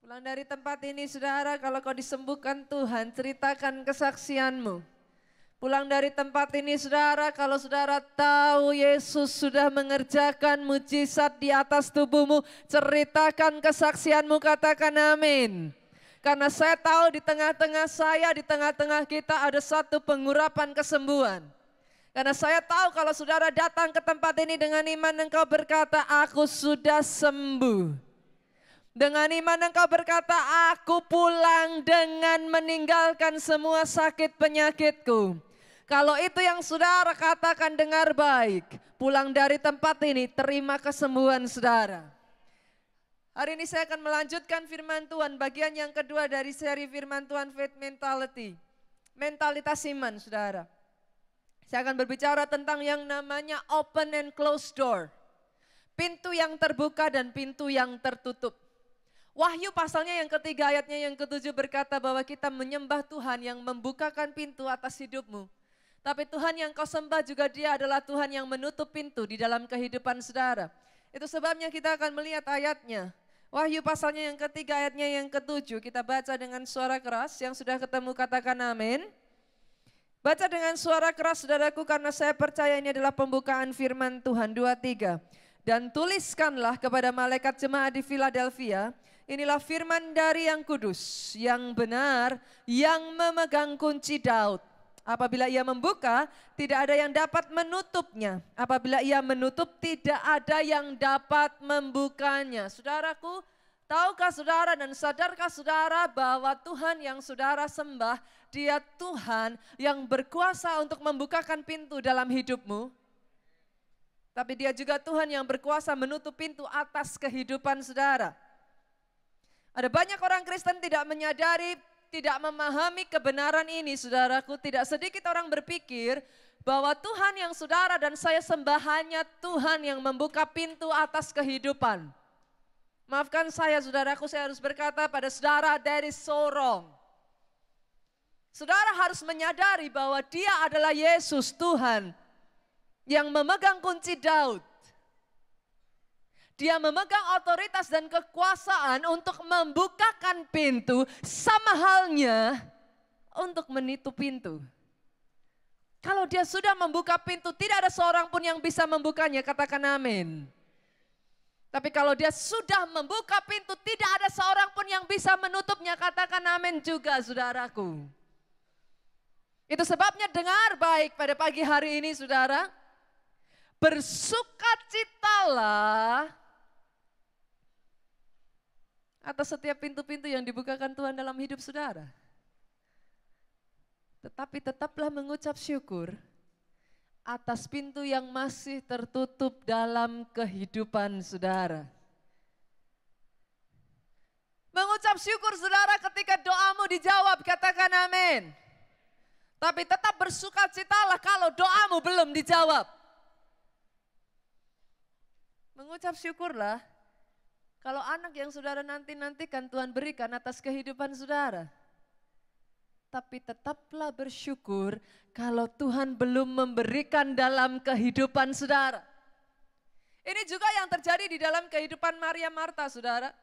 Pulang dari tempat ini saudara, kalau kau disembuhkan Tuhan, ceritakan kesaksianmu. Pulang dari tempat ini saudara, kalau saudara tahu Yesus sudah mengerjakan mujizat di atas tubuhmu, ceritakan kesaksianmu, katakan amin. Karena saya tahu di tengah-tengah saya, di tengah-tengah kita ada satu pengurapan kesembuhan. Karena saya tahu kalau saudara datang ke tempat ini dengan iman, engkau berkata, aku sudah sembuh. Dengan iman engkau berkata, aku pulang dengan meninggalkan semua sakit penyakitku. Kalau itu yang saudara katakan, dengar baik. Pulang dari tempat ini, terima kesembuhan saudara. Hari ini saya akan melanjutkan firman Tuhan, bagian yang kedua dari seri firman Tuhan Faith Mentality. Mentalitas iman saudara. Saya akan berbicara tentang yang namanya open and closed door. Pintu yang terbuka dan pintu yang tertutup. Wahyu pasalnya yang ketiga ayatnya yang ketujuh berkata bahwa kita menyembah Tuhan yang membukakan pintu atas hidupmu. Tapi Tuhan yang kau sembah juga Dia adalah Tuhan yang menutup pintu di dalam kehidupan saudara. Itu sebabnya kita akan melihat ayatnya. Wahyu pasalnya yang ketiga ayatnya yang ketujuh, kita baca dengan suara keras. Yang sudah ketemu katakan amin. Baca dengan suara keras saudaraku, karena saya percaya ini adalah pembukaan firman Tuhan. 2-3. Dan tuliskanlah kepada malaikat jemaat di Philadelphia, inilah firman dari yang kudus, yang benar, yang memegang kunci Daud. Apabila ia membuka, tidak ada yang dapat menutupnya. Apabila ia menutup, tidak ada yang dapat membukanya. Saudaraku, tahukah saudara dan sadarkah saudara bahwa Tuhan yang saudara sembah, Dia Tuhan yang berkuasa untuk membukakan pintu dalam hidupmu. Tapi Dia juga Tuhan yang berkuasa menutup pintu atas kehidupan saudara. Ada banyak orang Kristen tidak menyadari, tidak memahami kebenaran ini saudaraku. Tidak sedikit orang berpikir bahwa Tuhan yang saudara dan saya sembah hanya Tuhan yang membuka pintu atas kehidupan. Maafkan saya saudaraku, saya harus berkata pada saudara, that is so wrong. Saudara harus menyadari bahwa Dia adalah Yesus Tuhan yang memegang kunci Daud. Dia memegang otoritas dan kekuasaan untuk membukakan pintu, sama halnya untuk menutup pintu. Kalau Dia sudah membuka pintu, tidak ada seorang pun yang bisa membukanya, katakan amin. Tapi kalau Dia sudah membuka pintu, tidak ada seorang pun yang bisa menutupnya, katakan amin juga saudaraku. Itu sebabnya dengar baik pada pagi hari ini saudara, bersukacitalah atas setiap pintu-pintu yang dibukakan Tuhan dalam hidup saudara. Tetapi tetaplah mengucap syukur atas pintu yang masih tertutup dalam kehidupan saudara. Mengucap syukur saudara ketika doamu dijawab, katakan amin. Tapi tetap bersukacitalah kalau doamu belum dijawab. Mengucap syukurlah kalau anak yang saudara nantikan Tuhan berikan atas kehidupan saudara. Tapi tetaplah bersyukur kalau Tuhan belum memberikan dalam kehidupan saudara. Ini juga yang terjadi di dalam kehidupan Maria Marta saudara.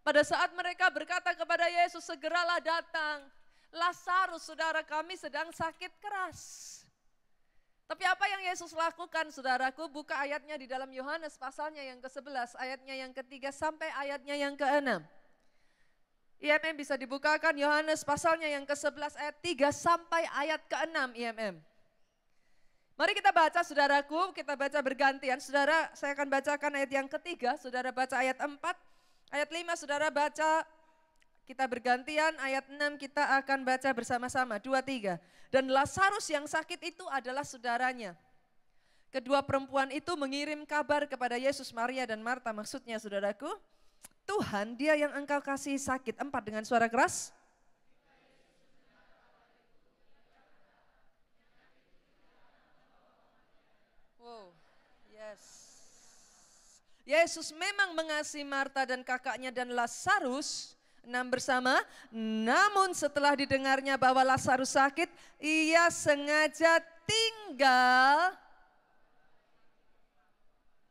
Pada saat mereka berkata kepada Yesus, segeralah datang. Lazarus saudara kami sedang sakit keras. Tapi apa yang Yesus lakukan saudaraku? Buka ayatnya di dalam Yohanes pasalnya yang ke-11, ayatnya yang ke-3 sampai ayatnya yang ke-6. IMM bisa dibukakan Yohanes pasalnya yang ke-11 ayat 3 sampai ayat ke-6 IMM. Mari kita baca saudaraku, kita baca bergantian. Saudara, saya akan bacakan ayat yang ke-3, saudara baca ayat 4, ayat 5 saudara baca. Kita bergantian, ayat 6 kita akan baca bersama-sama, 2-3. Dan Lazarus yang sakit itu adalah saudaranya. Kedua perempuan itu mengirim kabar kepada Yesus, Maria dan Marta. Maksudnya saudaraku, Tuhan Dia yang engkau kasih sakit. 4 dengan suara keras. Wow, yes. Yesus memang mengasihi Marta dan kakaknya dan Lazarus. 6 bersama, namun setelah didengarnya bahwa Lazarus sakit, ia sengaja tinggal.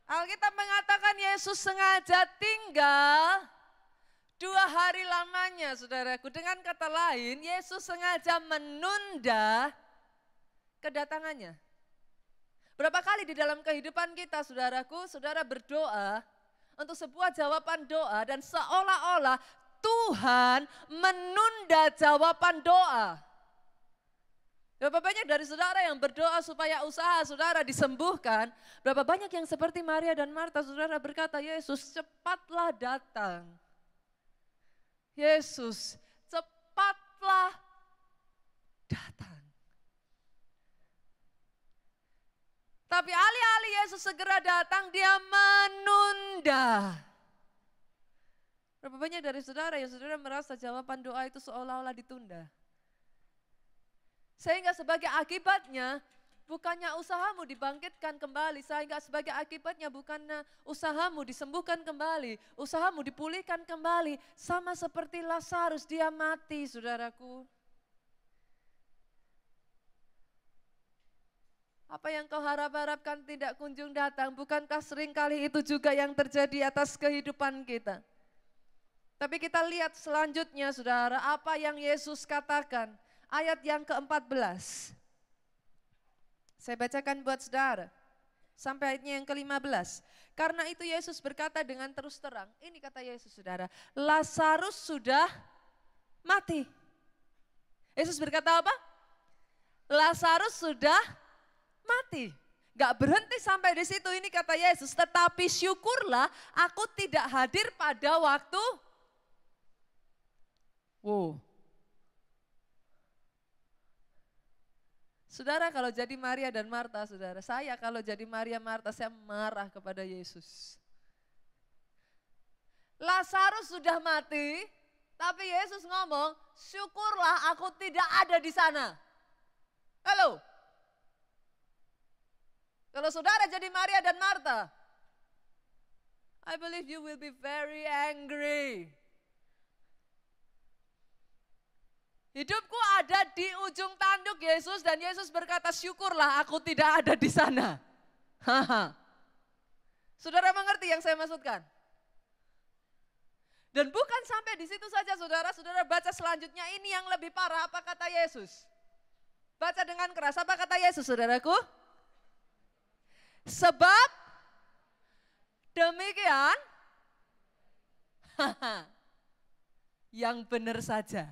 Alkitab mengatakan Yesus sengaja tinggal 2 hari lamanya, saudaraku. Dengan kata lain, Yesus sengaja menunda kedatangannya. Berapa kali di dalam kehidupan kita, saudaraku, saudara berdoa untuk sebuah jawaban doa dan seolah-olah Tuhan menunda jawaban doa. Berapa banyak dari saudara yang berdoa supaya usaha saudara disembuhkan, berapa banyak yang seperti Maria dan Marta, saudara berkata, Yesus cepatlah datang. Yesus cepatlah datang. Tapi alih-alih Yesus segera datang, dia menunda. Berapa banyak dari saudara yang saudara merasa jawaban doa itu seolah-olah ditunda. Sehingga sebagai akibatnya bukannya usahamu dibangkitkan kembali, sehingga sebagai akibatnya bukannya usahamu disembuhkan kembali, usahamu dipulihkan kembali. Sama seperti Lazarus, dia mati, saudaraku. Apa yang kau harap-harapkan tidak kunjung datang, bukankah seringkali itu juga yang terjadi atas kehidupan kita? Tapi kita lihat selanjutnya, saudara, apa yang Yesus katakan. Ayat yang ke-14. Saya bacakan buat saudara. Sampai ayatnya yang ke-15. Karena itu Yesus berkata dengan terus terang. Ini kata Yesus, saudara. Lazarus sudah mati. Yesus berkata apa? Lazarus sudah mati. Gak berhenti sampai di situ, ini kata Yesus. Tetapi syukurlah aku tidak hadir pada waktu. Wow. Saudara, kalau jadi Maria dan Marta, saudara, saya kalau jadi Maria Marta, saya marah kepada Yesus. Lazarus sudah mati, tapi Yesus ngomong, syukurlah aku tidak ada di sana. Halo? Kalau saudara jadi Maria dan Marta, I believe you will be very angry. Hidupku ada di ujung tanduk Yesus dan Yesus berkata, syukurlah aku tidak ada di sana. Saudara mengerti yang saya maksudkan? Dan bukan sampai di situ saja, saudara. Saudara baca selanjutnya, ini yang lebih parah. Apa kata Yesus? Baca dengan keras, apa kata Yesus, saudaraku? Sebab demikian, yang benar saja.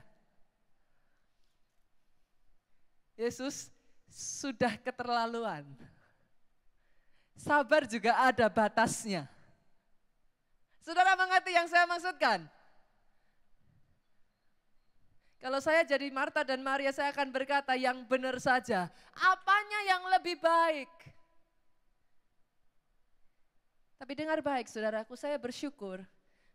Yesus sudah keterlaluan. Sabar juga ada batasnya. Saudara mengerti yang saya maksudkan? Kalau saya jadi Marta dan Maria, saya akan berkata yang benar saja. Apanya yang lebih baik? Tapi dengar baik, saudaraku, saya bersyukur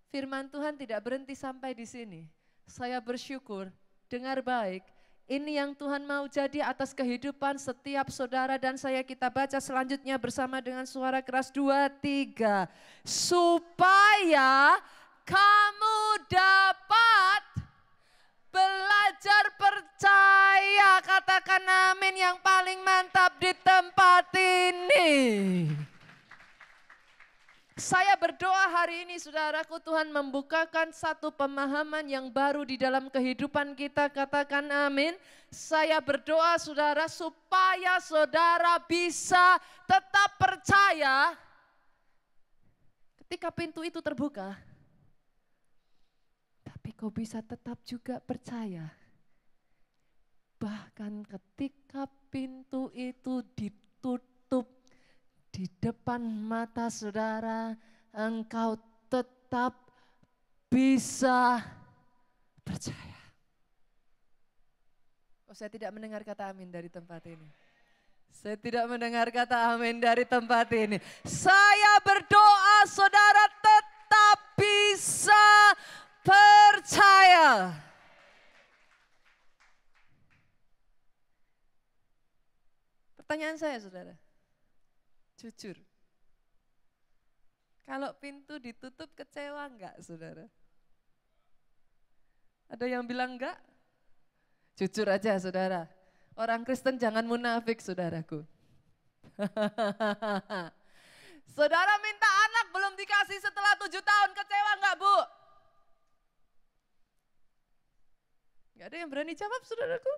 firman Tuhan tidak berhenti sampai di sini. Saya bersyukur, dengar baik, ini yang Tuhan mau jadi atas kehidupan setiap saudara dan saya. Kita baca selanjutnya bersama dengan suara keras 2, 3. Supaya kamu dapat belajar percaya. Katakan amin yang paling mantap di tempat ini. Saya berdoa hari ini, saudaraku, Tuhan membukakan satu pemahaman yang baru di dalam kehidupan kita. Katakan amin. Saya berdoa, saudara, supaya saudara bisa tetap percaya ketika pintu itu terbuka. Tapi kau bisa tetap juga percaya bahkan ketika pintu itu ditutup di depan mata saudara, engkau tetap bisa percaya. Oh, saya tidak mendengar kata amin dari tempat ini. Saya tidak mendengar kata amin dari tempat ini. Saya berdoa saudara tetap bisa percaya. Pertanyaan saya, saudara. Jujur, kalau pintu ditutup kecewa enggak, saudara? Ada yang bilang enggak? Jujur aja, saudara. Orang Kristen jangan munafik, saudaraku. Saudara minta anak belum dikasih setelah 7 tahun, kecewa enggak, Bu? Gak ada yang berani jawab, saudaraku.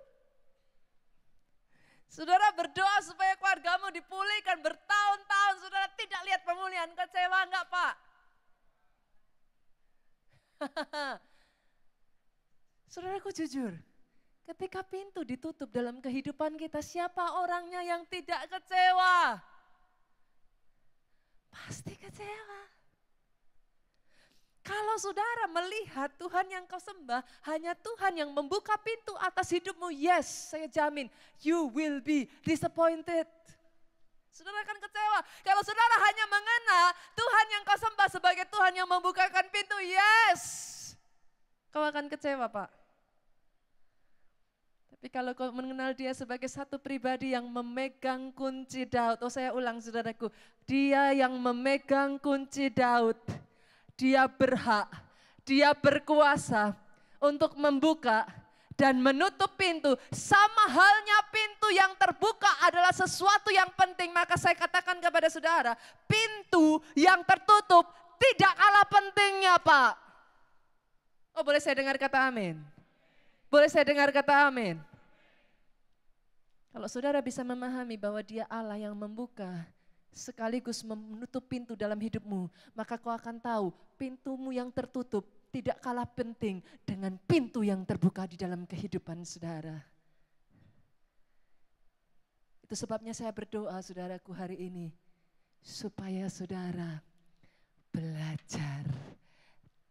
Saudara berdoa supaya keluargamu dipulihkan bertahun-tahun, saudara tidak lihat pemulihan, kecewa enggak Pak? Saudaraku jujur, ketika pintu ditutup dalam kehidupan kita, siapa orangnya yang tidak kecewa? Pasti kecewa. Kalau saudara melihat Tuhan yang kau sembah, hanya Tuhan yang membuka pintu atas hidupmu, yes, saya jamin, you will be disappointed. Saudara akan kecewa. Kalau saudara hanya mengenal Tuhan yang kau sembah sebagai Tuhan yang membukakan pintu, yes, kau akan kecewa Pak. Tapi kalau kau mengenal dia sebagai satu pribadi yang memegang kunci Daud, saya ulang saudaraku, dia yang memegang kunci Daud. Dia berhak, dia berkuasa untuk membuka dan menutup pintu. Sama halnya pintu yang terbuka adalah sesuatu yang penting. Maka saya katakan kepada saudara, pintu yang tertutup tidak kalah pentingnya Pak. Oh boleh saya dengar kata amin? Boleh saya dengar kata amin? Kalau saudara bisa memahami bahwa dia Allah yang membuka sekaligus menutup pintu dalam hidupmu, maka kau akan tahu pintumu yang tertutup tidak kalah penting dengan pintu yang terbuka di dalam kehidupan saudara. Itu sebabnya saya berdoa saudaraku hari ini, supaya saudara belajar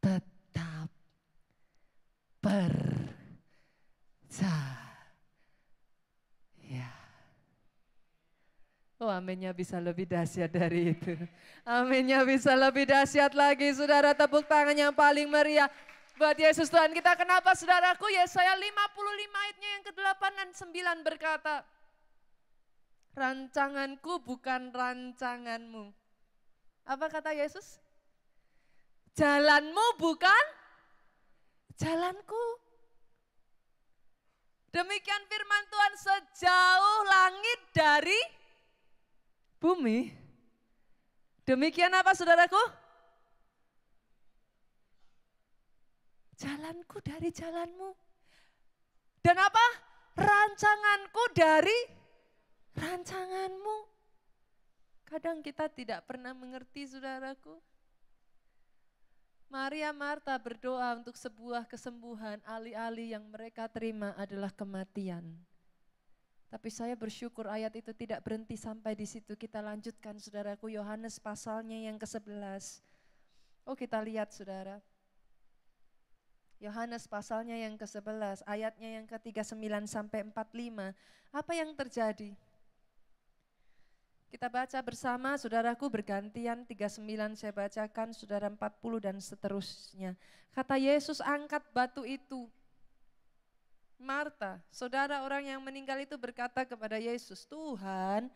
tetap percaya. Oh aminnya bisa lebih dahsyat dari itu. Aminnya bisa lebih dahsyat lagi. Saudara tepuk tangan yang paling meriah buat Yesus Tuhan kita. Kenapa saudaraku? Yesaya 55 ayatnya yang ke-8 dan 9 berkata, rancanganku bukan rancanganmu. Apa kata Yesus? Jalanmu bukan jalanku. Demikian firman Tuhan, sejauh langit dari bumi. Demikian apa saudaraku? Jalanku dari jalanmu. Dan apa? Rancanganku dari rancanganmu. Kadang kita tidak pernah mengerti saudaraku. Maria Marta berdoa untuk sebuah kesembuhan, alih-alih yang mereka terima adalah kematian. Tapi saya bersyukur ayat itu tidak berhenti sampai di situ. Kita lanjutkan saudaraku, Yohanes pasalnya yang ke-11. Oh kita lihat saudara. Yohanes pasalnya yang ke-11, ayatnya yang ke-39 sampai 45. Apa yang terjadi? Kita baca bersama saudaraku, bergantian 39 saya bacakan, saudara 40 dan seterusnya. Kata Yesus, angkat batu itu. Marta, saudara orang yang meninggal itu berkata kepada Yesus, Tuhan,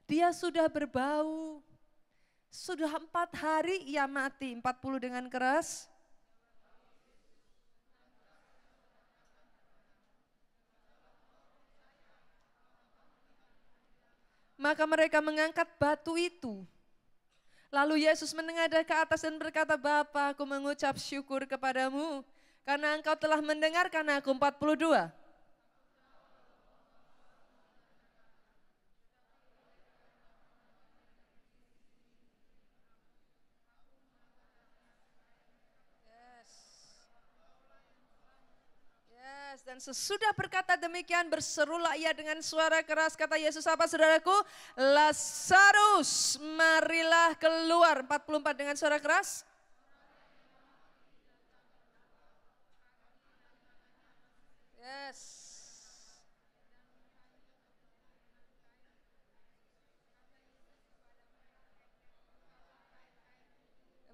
dia sudah berbau. Sudah 4 hari ia mati. 40 dengan keras. Maka mereka mengangkat batu itu. Lalu Yesus menengadah ke atas dan berkata, Bapa, aku mengucap syukur kepadamu karena engkau telah mendengarkan aku. 42. Dan sesudah berkata demikian berserulah ia dengan suara keras. Kata Yesus apa saudaraku? Lazarus marilah keluar. 44 dengan suara keras. Yes.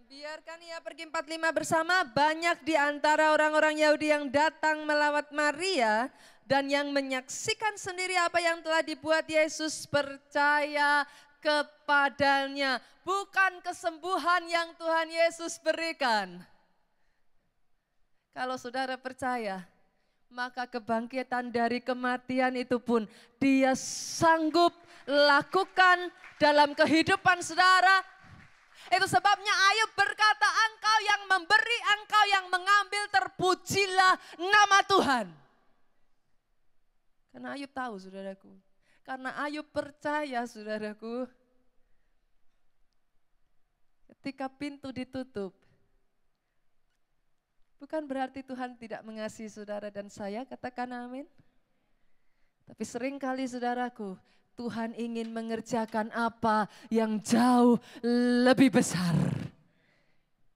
Biarkan ia pergi 45 bersama. Banyak di antara orang-orang Yahudi yang datang melawat Maria dan yang menyaksikan sendiri apa yang telah dibuat Yesus percaya kepadanya. Bukan kesembuhan yang Tuhan Yesus berikan. Kalau saudara percaya, maka kebangkitan dari kematian itu pun dia sanggup lakukan dalam kehidupan saudara. Itu sebabnya Ayub berkata, engkau yang memberi, engkau yang mengambil, terpujilah nama Tuhan. Karena Ayub tahu, saudaraku. Karena Ayub percaya, saudaraku. Ketika pintu ditutup, bukan berarti Tuhan tidak mengasihi saudara dan saya, katakan amin. Tapi seringkali saudaraku, Tuhan ingin mengerjakan apa yang jauh lebih besar.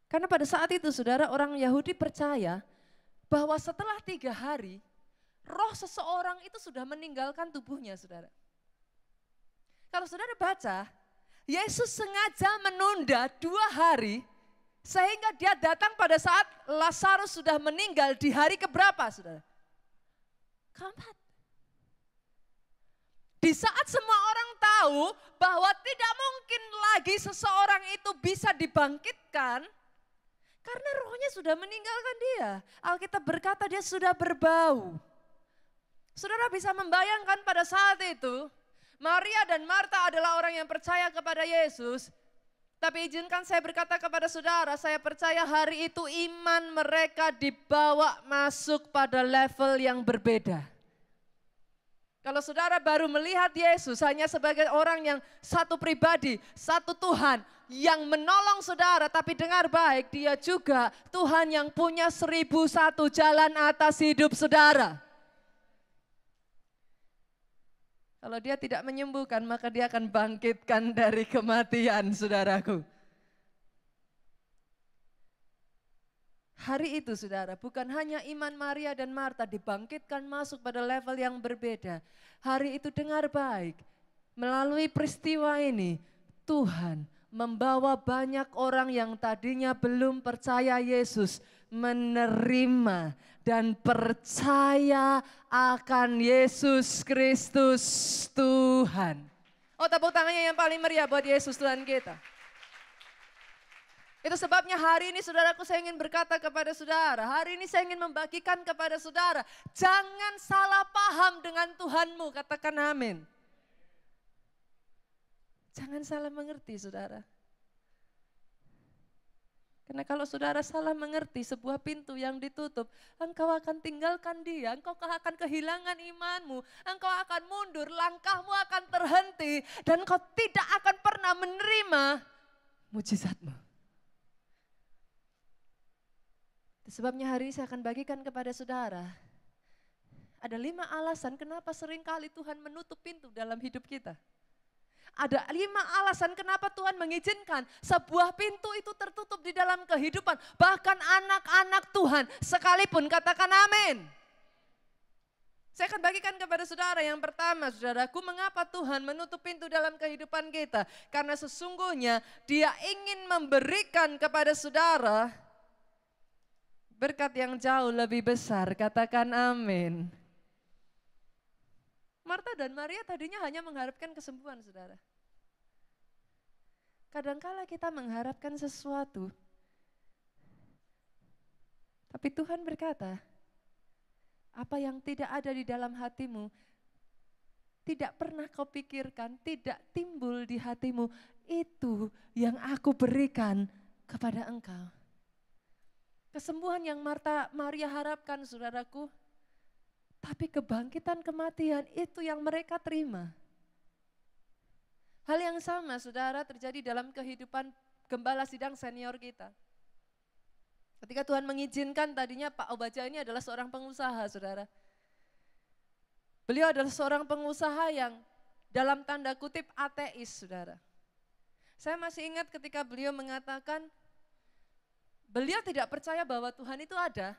Karena pada saat itu saudara, orang Yahudi percaya bahwa setelah 3 hari, roh seseorang itu sudah meninggalkan tubuhnya, saudara. Kalau saudara baca, Yesus sengaja menunda 2 hari, sehingga dia datang pada saat Lazarus sudah meninggal di hari keberapa, saudara? Keempat. Di saat semua orang tahu bahwa tidak mungkin lagi seseorang itu bisa dibangkitkan, karena rohnya sudah meninggalkan dia. Alkitab berkata dia sudah berbau. Saudara bisa membayangkan pada saat itu, Maria dan Marta adalah orang yang percaya kepada Yesus. Tapi izinkan saya berkata kepada saudara, saya percaya hari itu iman mereka dibawa masuk pada level yang berbeda. Kalau saudara baru melihat Yesus hanya sebagai orang yang satu pribadi, satu Tuhan yang menolong saudara, tapi dengar baik, dia juga Tuhan yang punya 1001 jalan atas hidup saudara. Kalau dia tidak menyembuhkan, maka dia akan bangkitkan dari kematian, saudaraku. Hari itu saudara, bukan hanya iman Maria dan Marta dibangkitkan masuk pada level yang berbeda. Hari itu dengar baik, melalui peristiwa ini Tuhan membawa banyak orang yang tadinya belum percaya Yesus menerima dan percaya akan Yesus Kristus Tuhan. Oh, tepuk tangannya yang paling meriah buat Yesus Tuhan kita. Itu sebabnya hari ini saudaraku saya ingin berkata kepada saudara, hari ini saya ingin membagikan kepada saudara, jangan salah paham dengan Tuhanmu, katakan amin. Jangan salah mengerti saudara. Karena kalau saudara salah mengerti sebuah pintu yang ditutup, engkau akan tinggalkan dia, engkau akan kehilangan imanmu, engkau akan mundur, langkahmu akan terhenti, dan engkau tidak akan pernah menerima mujizatmu. Sebabnya hari ini saya akan bagikan kepada saudara, ada 5 alasan kenapa seringkali Tuhan menutup pintu dalam hidup kita. Ada 5 alasan kenapa Tuhan mengizinkan sebuah pintu itu tertutup di dalam kehidupan. Bahkan anak-anak Tuhan sekalipun, katakan amin. Saya akan bagikan kepada saudara yang pertama, saudaraku, mengapa Tuhan menutup pintu dalam kehidupan kita. Karena sesungguhnya Dia ingin memberikan kepada saudara berkat yang jauh lebih besar, katakan amin. Marta dan Maria tadinya hanya mengharapkan kesembuhan, saudara. Kadangkala kita mengharapkan sesuatu, tapi Tuhan berkata, apa yang tidak ada di dalam hatimu, tidak pernah kau pikirkan, tidak timbul di hatimu, itu yang aku berikan kepada engkau. Kesembuhan yang Maria harapkan, saudaraku, tapi kebangkitan kematian itu yang mereka terima. Hal yang sama, saudara, terjadi dalam kehidupan gembala sidang senior kita. Ketika Tuhan mengizinkan, tadinya Pak Obaja ini adalah seorang pengusaha, saudara. Beliau adalah seorang pengusaha yang dalam tanda kutip ateis, saudara. Saya masih ingat ketika beliau mengatakan, beliau tidak percaya bahwa Tuhan itu ada,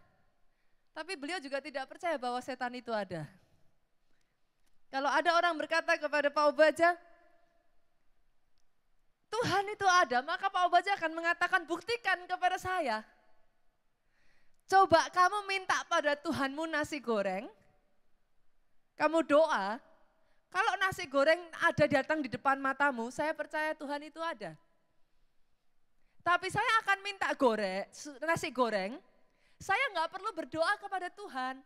tapi beliau juga tidak percaya bahwa setan itu ada. Kalau ada orang berkata kepada Pak Obaja, Tuhan itu ada, maka Pak Obaja akan mengatakan, buktikan kepada saya. Coba kamu minta pada Tuhanmu nasi goreng, kamu doa, kalau nasi goreng ada datang di depan matamu, saya percaya Tuhan itu ada. Tapi saya akan minta nasi goreng, saya nggak perlu berdoa kepada Tuhan.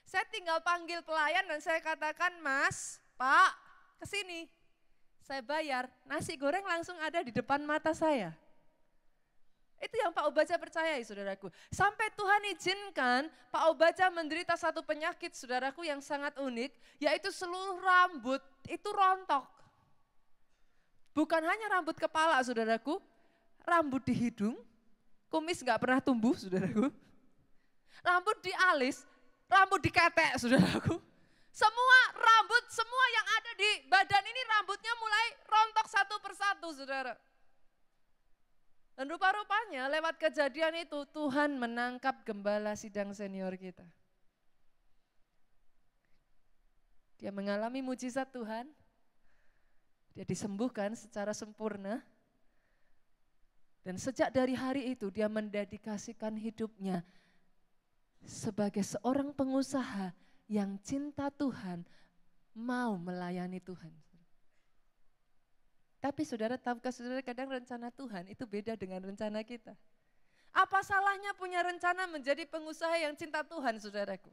Saya tinggal panggil pelayan dan saya katakan, Mas, Pak, kesini. Saya bayar, nasi goreng langsung ada di depan mata saya. Itu yang Pak Obaja percayai saudaraku. Sampai Tuhan izinkan Pak Obaja menderita satu penyakit saudaraku yang sangat unik, yaitu seluruh rambut itu rontok. Bukan hanya rambut kepala saudaraku, rambut di hidung, kumis gak pernah tumbuh saudaraku. Rambut di alis, rambut di ketek saudaraku. Semua rambut, semua yang ada di badan ini rambutnya mulai rontok satu persatu saudara. Dan rupa-rupanya lewat kejadian itu Tuhan menangkap gembala sidang senior kita. Dia mengalami mujizat Tuhan, dia disembuhkan secara sempurna. Dan sejak dari hari itu dia mendedikasikan hidupnya sebagai seorang pengusaha yang cinta Tuhan, mau melayani Tuhan. Tapi saudara, tahukah saudara kadang rencana Tuhan itu beda dengan rencana kita. Apa salahnya punya rencana menjadi pengusaha yang cinta Tuhan saudaraku?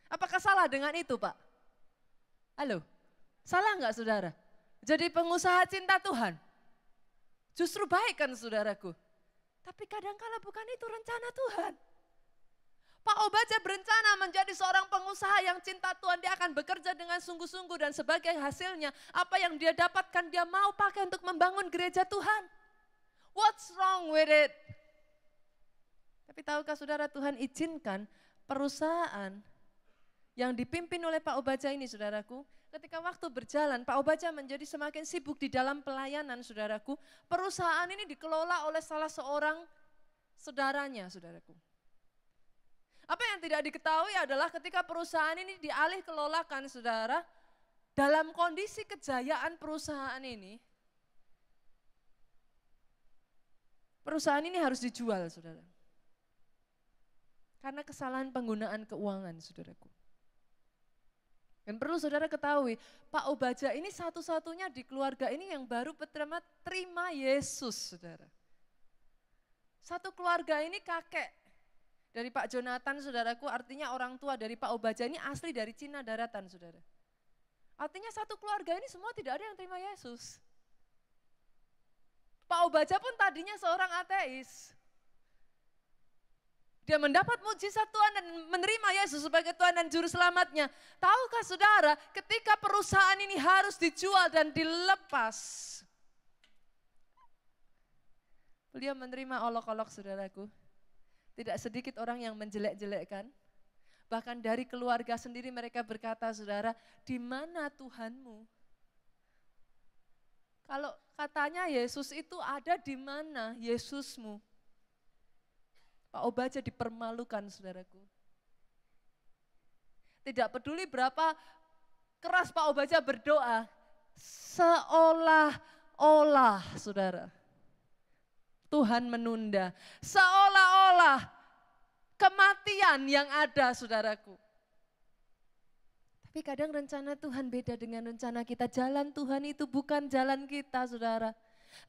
Apakah salah dengan itu Pak? Halo, salah enggak saudara? Jadi pengusaha cinta Tuhan? Justru baik kan saudaraku? Tapi kadang-kala bukan itu rencana Tuhan. Pak Obaja berencana menjadi seorang pengusaha yang cinta Tuhan. Dia akan bekerja dengan sungguh-sungguh dan sebagai hasilnya apa yang dia dapatkan dia mau pakai untuk membangun gereja Tuhan. What's wrong with it? Tapi tahukah saudara, Tuhan izinkan perusahaan yang dipimpin oleh Pak Obaja ini saudaraku. Ketika waktu berjalan Pak Obaja menjadi semakin sibuk di dalam pelayanan saudaraku. Perusahaan ini dikelola oleh salah seorang saudaranya saudaraku. Apa yang tidak diketahui adalah ketika perusahaan ini dialih kelolakan saudara, dalam kondisi kejayaan perusahaan ini harus dijual saudara. Karena kesalahan penggunaan keuangan saudaraku. Dan perlu saudara ketahui, Pak Obaja ini satu-satunya di keluarga ini yang baru terima Yesus saudara. Satu keluarga ini kakek dari Pak Jonathan saudaraku, artinya orang tua dari Pak Obaja ini asli dari Cina daratan saudara. Artinya satu keluarga ini semua tidak ada yang terima Yesus. Pak Obaja pun tadinya seorang ateis. Dia mendapat mujizat Tuhan dan menerima Yesus sebagai Tuhan dan Juru Selamatnya. Tahukah saudara, ketika perusahaan ini harus dijual dan dilepas, beliau menerima olok-olok saudaraku. Tidak sedikit orang yang menjelek-jelekkan. Bahkan dari keluarga sendiri mereka berkata, saudara, di mana Tuhanmu? Kalau katanya Yesus itu ada, di mana Yesusmu? Pak Obaja dipermalukan saudaraku. Tidak peduli berapa keras Pak Obaja berdoa, seolah-olah saudara, Tuhan menunda, seolah-olah kematian yang ada saudaraku. Tapi kadang rencana Tuhan beda dengan rencana kita. Jalan Tuhan itu bukan jalan kita saudara.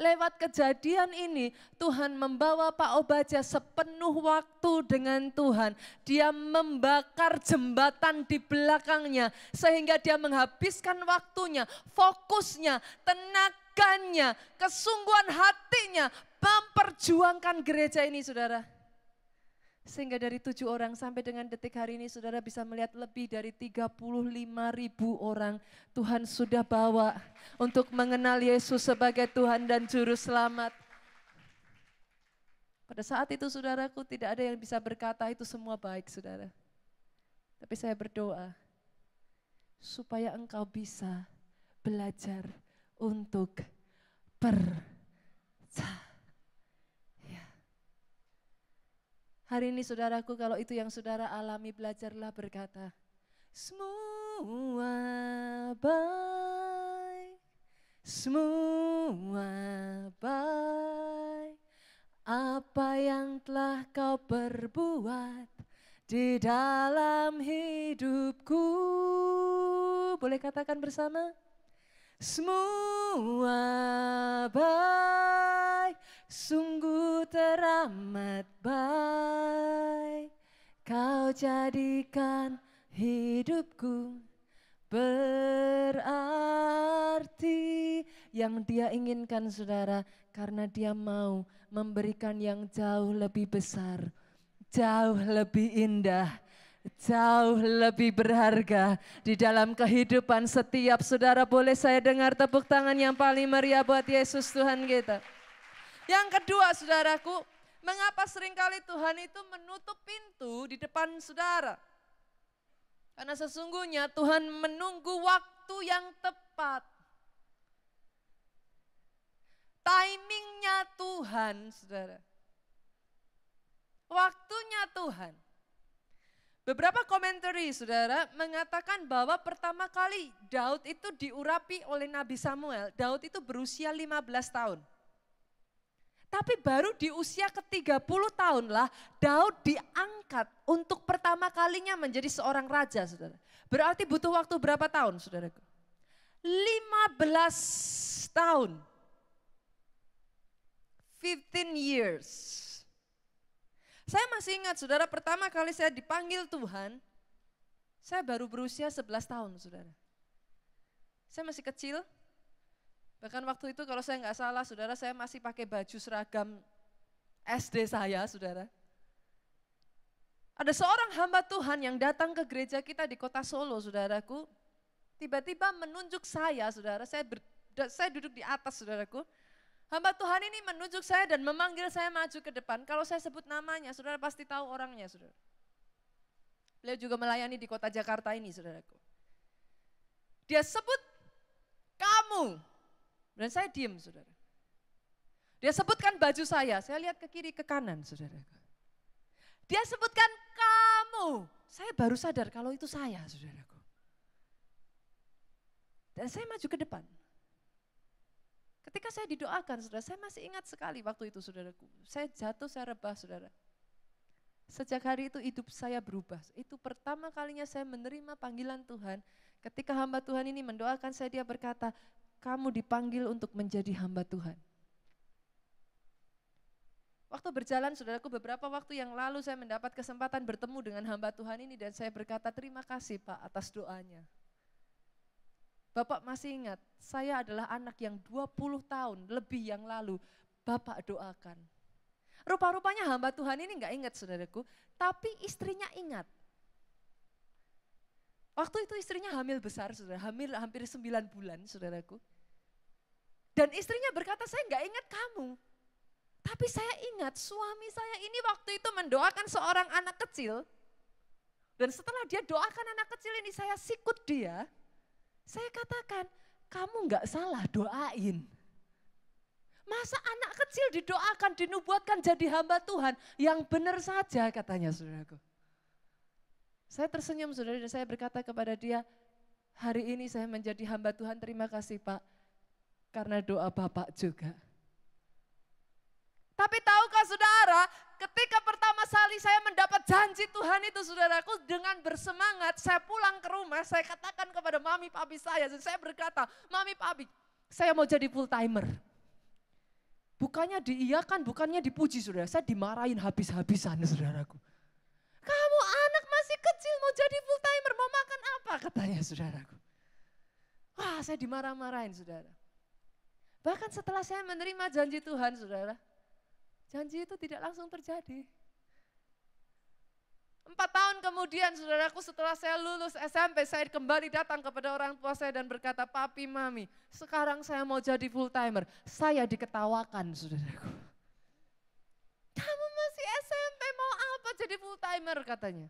Lewat kejadian ini Tuhan membawa Pak Obaja sepenuh waktu dengan Tuhan. Dia membakar jembatan di belakangnya sehingga dia menghabiskan waktunya, fokusnya, tenaganya, kesungguhan hatinya memperjuangkan gereja ini saudara. Sehingga dari 7 orang sampai dengan detik hari ini saudara bisa melihat lebih dari 35.000 orang Tuhan sudah bawa untuk mengenal Yesus sebagai Tuhan dan Juru Selamat. Pada saat itu saudaraku tidak ada yang bisa berkata itu semua baik saudara. Tapi saya berdoa supaya engkau bisa belajar untuk percaya. Hari ini saudaraku, kalau itu yang saudara alami, belajarlah berkata, semua baik, semua baik, apa yang telah kau perbuat di dalam hidupku. Boleh katakan bersama? Semua baik, sungguh teramat baik, kau jadikan hidupku berarti. yang dia inginkan saudara, karena dia mau memberikan yang jauh lebih besar, jauh lebih indah, jauh lebih berharga di dalam kehidupan setiap saudara. Boleh saya dengar tepuk tangan yang paling meriah buat Yesus Tuhan kita. Yang kedua saudaraku, mengapa seringkali Tuhan itu menutup pintu di depan saudara? Karena sesungguhnya Tuhan menunggu waktu yang tepat. Timingnya Tuhan, saudara. Waktunya Tuhan. Beberapa komentari, saudara, mengatakan bahwa pertama kali Daud itu diurapi oleh Nabi Samuel. Daud itu berusia 15 tahun. Tapi baru di usia ke-30 tahun lah Daud diangkat untuk pertama kalinya menjadi seorang raja, saudara. Berarti butuh waktu berapa tahun, saudaraku? 15 tahun. 15 years. Saya masih ingat saudara, pertama kali saya dipanggil Tuhan, saya baru berusia 11 tahun saudara. Saya masih kecil, bahkan waktu itu kalau saya nggak salah saudara, saya masih pakai baju seragam SD saya saudara. Ada seorang hamba Tuhan yang datang ke gereja kita di kota Solo saudaraku, tiba-tiba menunjuk saya saudara, saya duduk di atas saudaraku. Hamba Tuhan ini menunjuk saya dan memanggil saya maju ke depan. Kalau saya sebut namanya, saudara pasti tahu orangnya, saudara. Beliau juga melayani di kota Jakarta ini, saudaraku. Dia sebut kamu, dan saya diam, saudara. Dia sebutkan baju saya lihat ke kiri, ke kanan, saudaraku. Dia sebutkan kamu, saya baru sadar kalau itu saya, saudaraku. Dan saya maju ke depan. Ketika saya didoakan, saudara, saya masih ingat sekali waktu itu, saudaraku. Saya jatuh, saya rebah, saudara. Sejak hari itu hidup saya berubah. Itu pertama kalinya saya menerima panggilan Tuhan. Ketika hamba Tuhan ini mendoakan saya, dia berkata, kamu dipanggil untuk menjadi hamba Tuhan. Waktu berjalan, saudaraku, beberapa waktu yang lalu saya mendapat kesempatan bertemu dengan hamba Tuhan ini dan saya berkata, terima kasih Pak atas doanya. Bapak masih ingat, saya adalah anak yang 20 tahun lebih yang lalu Bapak doakan. Rupa-rupanya hamba Tuhan ini enggak ingat saudaraku, tapi istrinya ingat. Waktu itu istrinya hamil besar, saudara, hamil hampir 9 bulan saudaraku. Dan istrinya berkata, saya enggak ingat kamu. Tapi saya ingat suami saya ini waktu itu mendoakan seorang anak kecil. Dan setelah dia doakan anak kecil ini, saya sikut dia. Saya katakan, kamu enggak salah doain. Masa anak kecil didoakan, dinubuatkan jadi hamba Tuhan, yang benar saja katanya saudaraku. Saya tersenyum saudara dan saya berkata kepada dia, hari ini saya menjadi hamba Tuhan, terima kasih Pak, karena doa Bapak juga. Tapi tahukah saudara, ketika pertama kali saya mendapat janji Tuhan itu saudaraku, dengan bersemangat saya pulang ke rumah, saya katakan kepada mami papi saya, dan saya berkata, mami papi, saya mau jadi full timer. Bukannya diiyakan, bukannya dipuji saudara, saya dimarahin habis-habisan saudaraku. Kamu anak masih kecil mau jadi full timer, mau makan apa katanya saudaraku. Wah, saya dimarah-marahin saudara. Bahkan setelah saya menerima janji Tuhan saudara, janji itu tidak langsung terjadi. 4 tahun kemudian saudaraku, setelah saya lulus SMP, saya kembali datang kepada orang tua saya dan berkata, papi mami, sekarang saya mau jadi full timer. Saya diketawakan saudaraku. Kamu masih SMP mau apa jadi full timer katanya.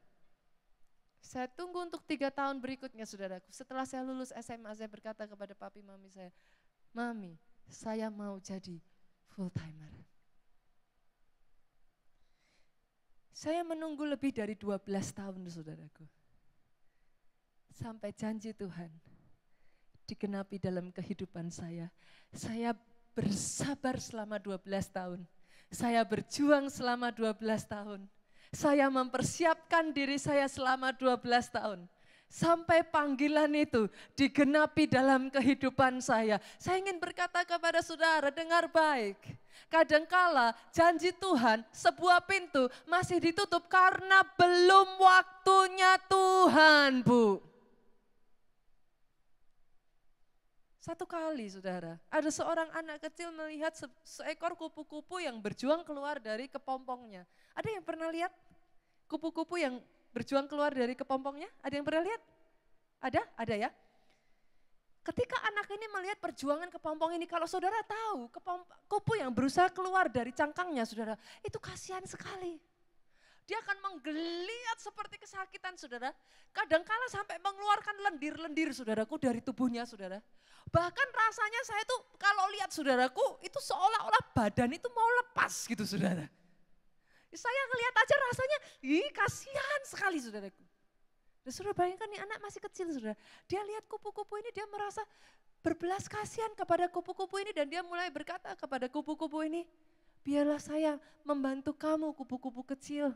Saya tunggu untuk 3 tahun berikutnya saudaraku. Setelah saya lulus SMA, saya berkata kepada papi mami saya, mami saya mau jadi full timer. Saya menunggu lebih dari 12 tahun saudaraku. Sampai janji Tuhan digenapi dalam kehidupan saya. Saya bersabar selama 12 tahun. Saya berjuang selama 12 tahun. Saya mempersiapkan diri saya selama 12 tahun. Sampai panggilan itu digenapi dalam kehidupan saya. Saya ingin berkata kepada saudara, dengar baik. Kadangkala janji Tuhan, sebuah pintu masih ditutup karena belum waktunya Tuhan, Bu. Satu kali saudara, ada seorang anak kecil melihat seekor kupu-kupu yang berjuang keluar dari kepompongnya. Ada yang pernah lihat kupu-kupu yang berjuang keluar dari kepompongnya? Ada yang pernah lihat? Ada? Ada ya? Ketika anak ini melihat perjuangan kepompong ini, kalau saudara tahu kupu yang berusaha keluar dari cangkangnya saudara, itu kasihan sekali. Dia akan menggeliat seperti kesakitan saudara. Kadangkala sampai mengeluarkan lendir-lendir saudaraku dari tubuhnya saudara. Bahkan rasanya saya tuh kalau lihat saudaraku itu seolah-olah badan itu mau lepas gitu saudara. Saya ngelihat aja rasanya, kasihan sekali saudaraku. Dan saudara bayangkan nih anak masih kecil saudara. Dia lihat kupu-kupu ini dia merasa berbelas kasihan kepada kupu-kupu ini. Dan dia mulai berkata kepada kupu-kupu ini, biarlah saya membantu kamu kupu-kupu kecil.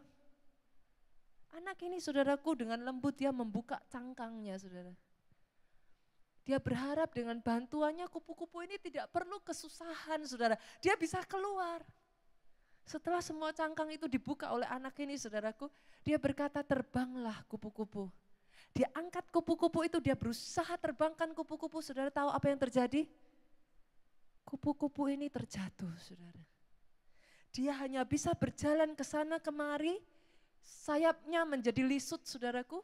Anak ini saudaraku dengan lembut dia membuka cangkangnya saudara. Dia berharap dengan bantuannya kupu-kupu ini tidak perlu kesusahan saudara. Dia bisa keluar. Setelah semua cangkang itu dibuka oleh anak ini saudaraku, dia berkata terbanglah kupu-kupu. Dia angkat kupu-kupu itu, dia berusaha terbangkan kupu-kupu. Saudara tahu apa yang terjadi? Kupu-kupu ini terjatuh saudara. Dia hanya bisa berjalan ke sana kemari, sayapnya menjadi lisut saudaraku.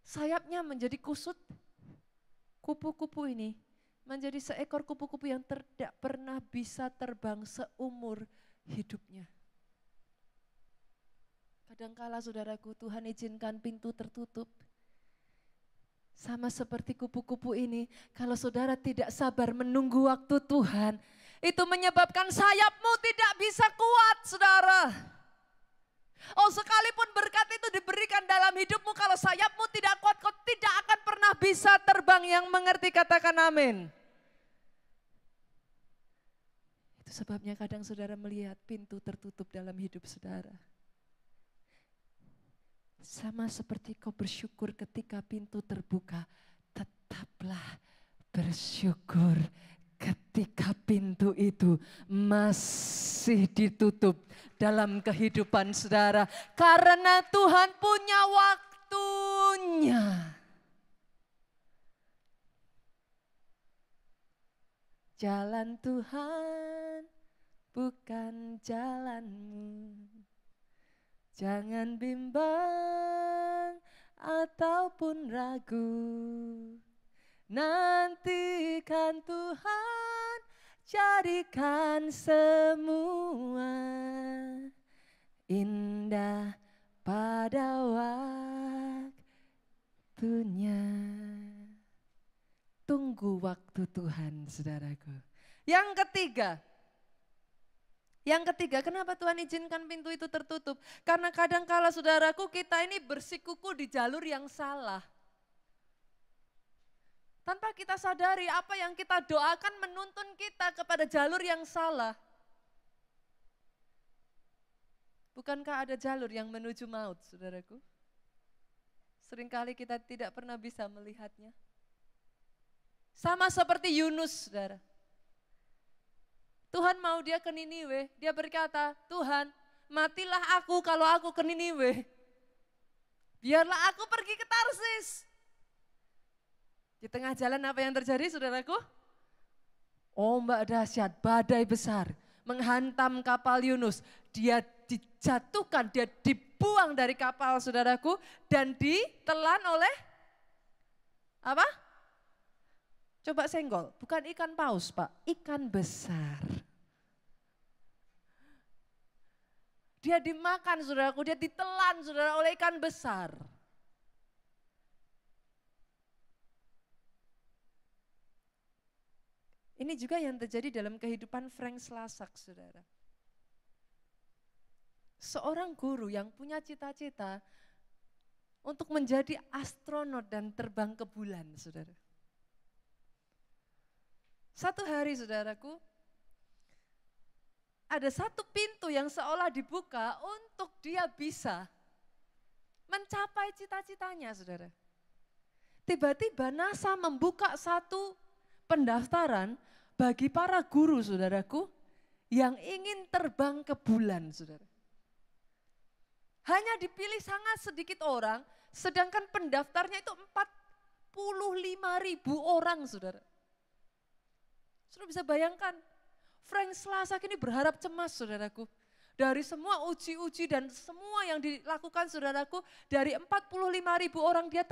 Sayapnya menjadi kusut. Kupu-kupu ini menjadi seekor kupu-kupu yang tidak pernah bisa terbang seumur hidupnya. Kadangkala saudaraku Tuhan izinkan pintu tertutup. Sama seperti kupu-kupu ini, kalau saudara tidak sabar menunggu waktu Tuhan, itu menyebabkan sayapmu tidak bisa kuat saudara. Oh sekalipun berkat itu diberikan dalam hidupmu, kalau sayapmu tidak kuat, kau tidak akan pernah bisa terbang. Yang mengerti katakan amin. Itu sebabnya kadang saudara melihat pintu tertutup dalam hidup saudara. Sama seperti kau bersyukur ketika pintu terbuka, tetaplah bersyukur ketika pintu itu masih ditutup dalam kehidupan saudara. Karena Tuhan punya waktunya. Jalan Tuhan bukan jalanmu. Jangan bimbang ataupun ragu. Nantikan Tuhan jadikan semua indah pada waktunya. Tunggu waktu Tuhan saudaraku. Yang ketiga, kenapa Tuhan izinkan pintu itu tertutup? Karena kadangkala saudaraku kita ini bersikuku di jalur yang salah. Tanpa kita sadari apa yang kita doakan menuntun kita kepada jalur yang salah. Bukankah ada jalur yang menuju maut saudaraku? Seringkali kita tidak pernah bisa melihatnya. Sama seperti Yunus saudara. Tuhan mau dia ke Niniwe, dia berkata, Tuhan matilah aku kalau aku ke Niniwe. Biarlah aku pergi ke Tarsis. Di tengah jalan apa yang terjadi saudaraku? Ombak dahsyat, badai besar menghantam kapal Yunus. Dia dijatuhkan, dia dibuang dari kapal saudaraku dan ditelan oleh apa? Coba senggol, bukan ikan paus Pak, ikan besar. Dia dimakan saudaraku, dia ditelan saudara oleh ikan besar. Ini juga yang terjadi dalam kehidupan Frank Slasak saudara. Seorang guru yang punya cita-cita untuk menjadi astronot dan terbang ke bulan saudara. Satu hari saudaraku, ada satu pintu yang seolah dibuka untuk dia bisa mencapai cita-citanya saudara. Tiba-tiba NASA membuka satu pendaftaran bagi para guru saudaraku yang ingin terbang ke bulan saudara. Hanya dipilih sangat sedikit orang, sedangkan pendaftarnya itu 45.000 orang saudara. Saudara bisa bayangkan, Frank Slasak ini berharap cemas saudaraku. Dari semua uji-uji dan semua yang dilakukan saudaraku, dari 45.000 orang dia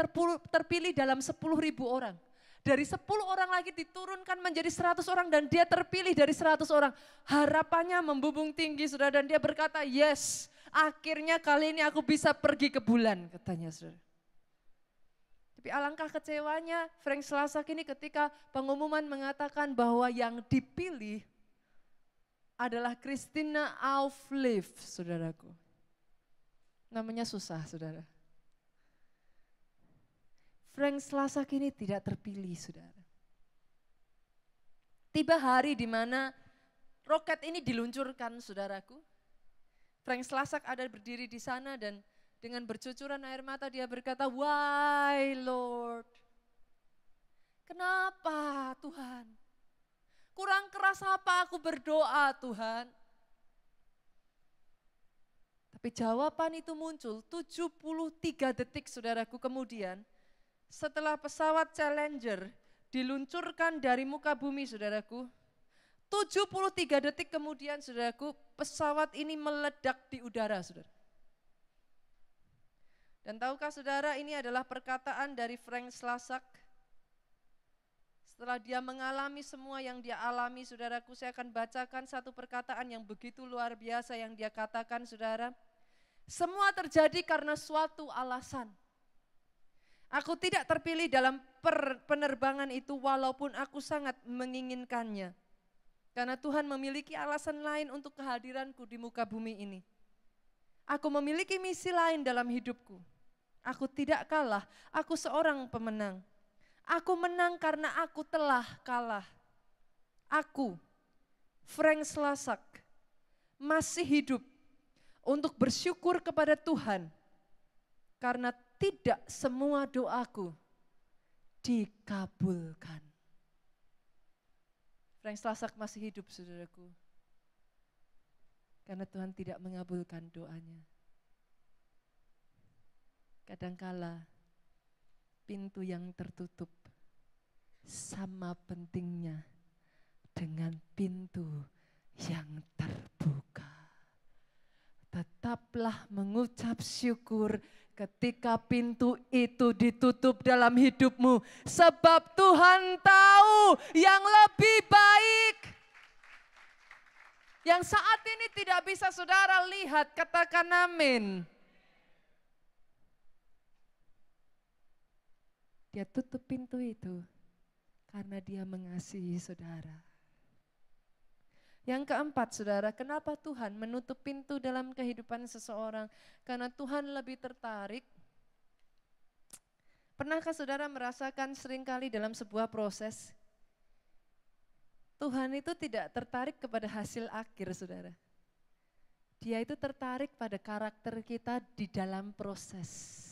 terpilih dalam 10.000 orang. Dari 10 orang lagi diturunkan menjadi 100 orang dan dia terpilih dari 100 orang. Harapannya membumbung tinggi saudara dan dia berkata, yes, akhirnya kali ini aku bisa pergi ke bulan katanya saudara. Tapi alangkah kecewanya Frank Slasak ini ketika pengumuman mengatakan bahwa yang dipilih adalah Christina Aufleaf, saudaraku. Namanya susah, saudara. Frank Slasak ini tidak terpilih, saudara. Tiba hari di mana roket ini diluncurkan, saudaraku. Frank Slasak ada berdiri di sana dan dengan bercucuran air mata dia berkata, why Lord? Kenapa Tuhan? Kurang keras apa aku berdoa Tuhan? Tapi jawaban itu muncul 73 detik saudaraku kemudian setelah pesawat Challenger diluncurkan dari muka bumi saudaraku. 73 detik kemudian saudaraku pesawat ini meledak di udara saudara. Dan tahukah saudara ini adalah perkataan dari Frank Slasak. Setelah dia mengalami semua yang dia alami, saudaraku, saya akan bacakan satu perkataan yang begitu luar biasa yang dia katakan, saudara. Semua terjadi karena suatu alasan. Aku tidak terpilih dalam penerbangan itu walaupun aku sangat menginginkannya. Karena Tuhan memiliki alasan lain untuk kehadiranku di muka bumi ini. Aku memiliki misi lain dalam hidupku. Aku tidak kalah, aku seorang pemenang. Aku menang karena aku telah kalah. Aku, Frank Slasak, masih hidup untuk bersyukur kepada Tuhan. Karena tidak semua doaku dikabulkan. Frank Slasak masih hidup saudaraku. Karena Tuhan tidak mengabulkan doanya. Kadangkala pintu yang tertutup sama pentingnya dengan pintu yang terbuka. Tetaplah mengucap syukur ketika pintu itu ditutup dalam hidupmu. Sebab Tuhan tahu yang lebih baik. Yang saat ini tidak bisa saudara lihat, katakan amin. Dia tutup pintu itu karena dia mengasihi saudara. Yang keempat saudara, kenapa Tuhan menutup pintu dalam kehidupan seseorang? Karena Tuhan lebih tertarik. Pernahkah saudara merasakan seringkali dalam sebuah proses, Tuhan itu tidak tertarik kepada hasil akhir saudara. Dia itu tertarik pada karakter kita di dalam proses.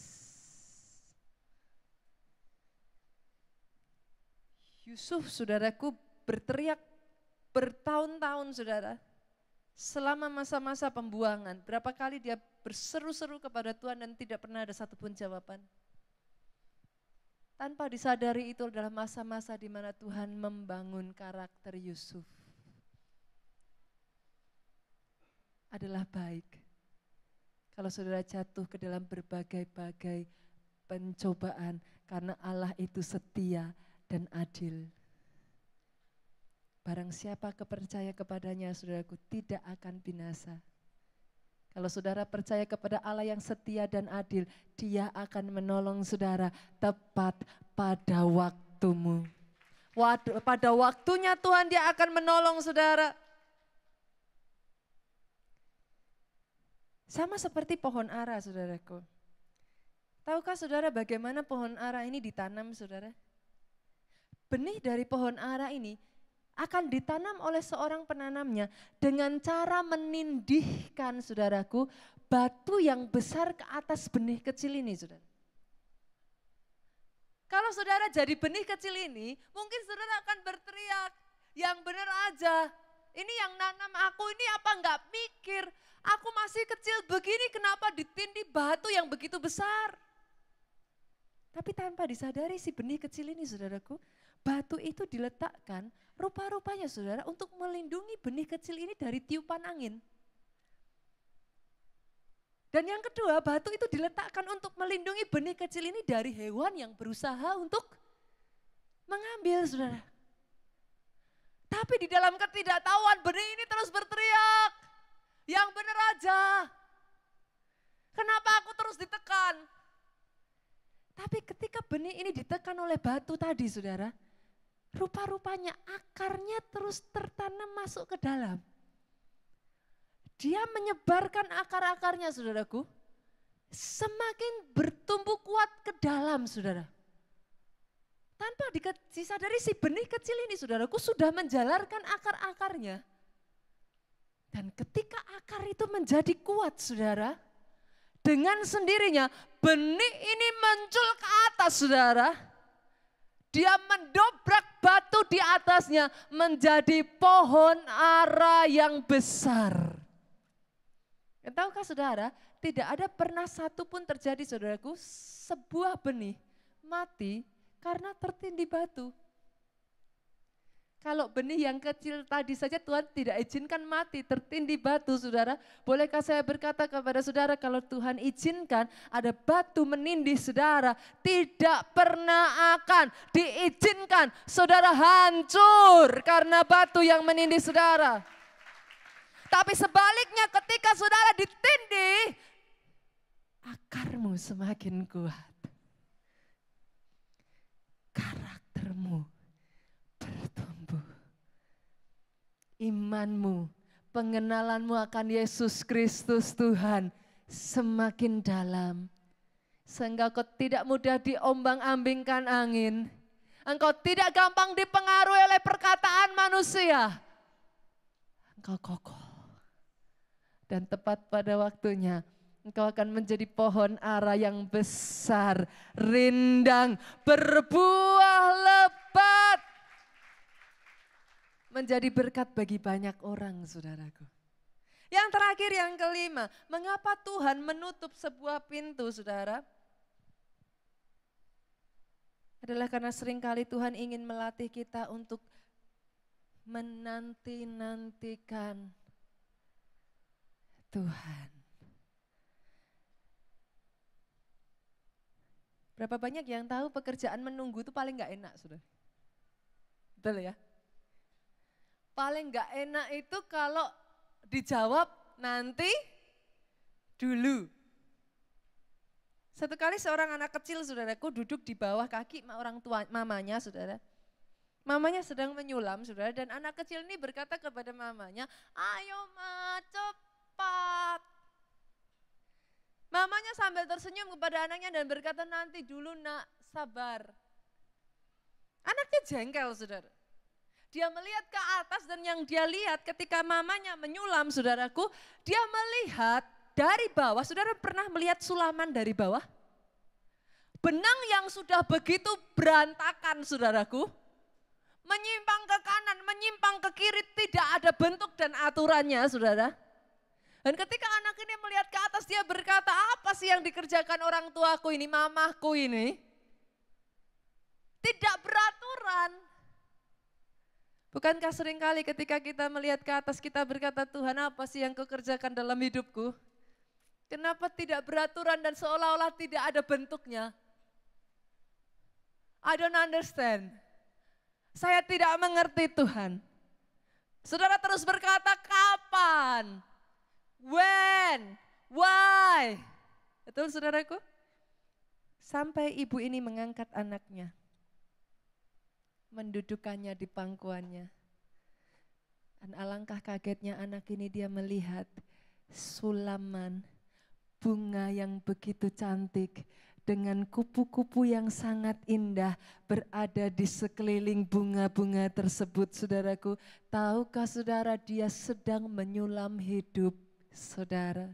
Yusuf saudaraku berteriak bertahun-tahun saudara. Selama masa-masa pembuangan, berapa kali dia berseru-seru kepada Tuhan dan tidak pernah ada satupun jawaban. Tanpa disadari itu adalah masa-masa di mana Tuhan membangun karakter Yusuf. Adalah baik kalau saudara jatuh ke dalam berbagai-bagai pencobaan karena Allah itu setia dan adil. Barang siapa percaya kepadanya, saudaraku, tidak akan binasa. Kalau saudara percaya kepada Allah yang setia dan adil, Dia akan menolong saudara tepat pada waktumu. Pada waktunya Tuhan Dia akan menolong saudara. Sama seperti pohon ara, saudaraku. Tahukah saudara bagaimana pohon ara ini ditanam, saudara? Benih dari pohon ara ini akan ditanam oleh seorang penanamnya dengan cara menindihkan saudaraku batu yang besar ke atas benih kecil ini saudara. Kalau saudara jadi benih kecil ini mungkin saudara akan berteriak, yang benar aja, ini yang nanam aku ini apa enggak mikir, aku masih kecil begini kenapa ditindih batu yang begitu besar. Tapi tanpa disadari si benih kecil ini saudaraku, batu itu diletakkan rupa-rupanya saudara untuk melindungi benih kecil ini dari tiupan angin. Dan yang kedua, batu itu diletakkan untuk melindungi benih kecil ini dari hewan yang berusaha untuk mengambil, saudara. Tapi di dalam ketidaktahuan benih ini terus berteriak, yang benar aja. Kenapa aku terus ditekan? Tapi ketika benih ini ditekan oleh batu tadi, saudara, rupa-rupanya akarnya terus tertanam masuk ke dalam. Dia menyebarkan akar-akarnya, saudaraku, semakin bertumbuh kuat ke dalam, saudara. Tanpa disadari si benih kecil ini, saudaraku, sudah menjalarkan akar-akarnya. Dan ketika akar itu menjadi kuat, saudara, dengan sendirinya benih ini muncul ke atas, saudara. Dia mendobrak batu di atasnya menjadi pohon ara yang besar. Tahukah saudara, tidak ada pernah satu pun terjadi, saudaraku, sebuah benih mati karena tertindih batu. Kalau benih yang kecil tadi saja Tuhan tidak izinkan mati, tertindih batu, saudara. Bolehkah saya berkata kepada saudara, kalau Tuhan izinkan ada batu menindih saudara, tidak pernah akan diizinkan saudara hancur karena batu yang menindih saudara. Tapi sebaliknya ketika saudara ditindih, akarmu semakin kuat. Karaktermu bertumbuh. Imanmu, pengenalanmu akan Yesus Kristus Tuhan semakin dalam. Sehingga kau tidak mudah diombang-ambingkan angin. Engkau tidak gampang dipengaruhi oleh perkataan manusia. Engkau kokoh. Dan tepat pada waktunya, engkau akan menjadi pohon ara yang besar, rindang, berbuah lebat. Menjadi berkat bagi banyak orang, saudaraku. Yang terakhir, yang kelima, mengapa Tuhan menutup sebuah pintu, saudara? Adalah karena seringkali Tuhan ingin melatih kita untuk menanti-nantikan Tuhan. Berapa banyak yang tahu pekerjaan menunggu itu paling gak enak, saudara? Betul ya? Paling gak enak itu kalau dijawab nanti dulu. Satu kali seorang anak kecil, saudaraku, duduk di bawah kaki orang tua mamanya, saudara. Mamanya sedang menyulam, saudara, dan anak kecil ini berkata kepada mamanya, ayo ma, cepat. Mamanya sambil tersenyum kepada anaknya dan berkata, nanti dulu nak, sabar. Anaknya jengkel, saudara. Dia melihat ke atas dan yang dia lihat ketika mamanya menyulam, saudaraku, dia melihat dari bawah. Saudara pernah melihat sulaman dari bawah? Benang yang sudah begitu berantakan, saudaraku, menyimpang ke kanan, menyimpang ke kiri, tidak ada bentuk dan aturannya, saudara. Dan ketika anak ini melihat ke atas, dia berkata, apa sih yang dikerjakan orang tuaku ini, mamaku ini? Tidak beraturan. Bukankah seringkali ketika kita melihat ke atas, kita berkata, Tuhan apa sih yang kau kerjakan dalam hidupku? Kenapa tidak beraturan dan seolah-olah tidak ada bentuknya? I don't understand. Saya tidak mengerti Tuhan. Saudara terus berkata, kapan? When? Why? Betul saudaraku? Sampai ibu ini mengangkat anaknya. Mendudukannya di pangkuannya. Dan alangkah kagetnya anak ini, dia melihat sulaman bunga yang begitu cantik dengan kupu-kupu yang sangat indah berada di sekeliling bunga-bunga tersebut, saudaraku. Tahukah saudara, dia sedang menyulam hidup saudara.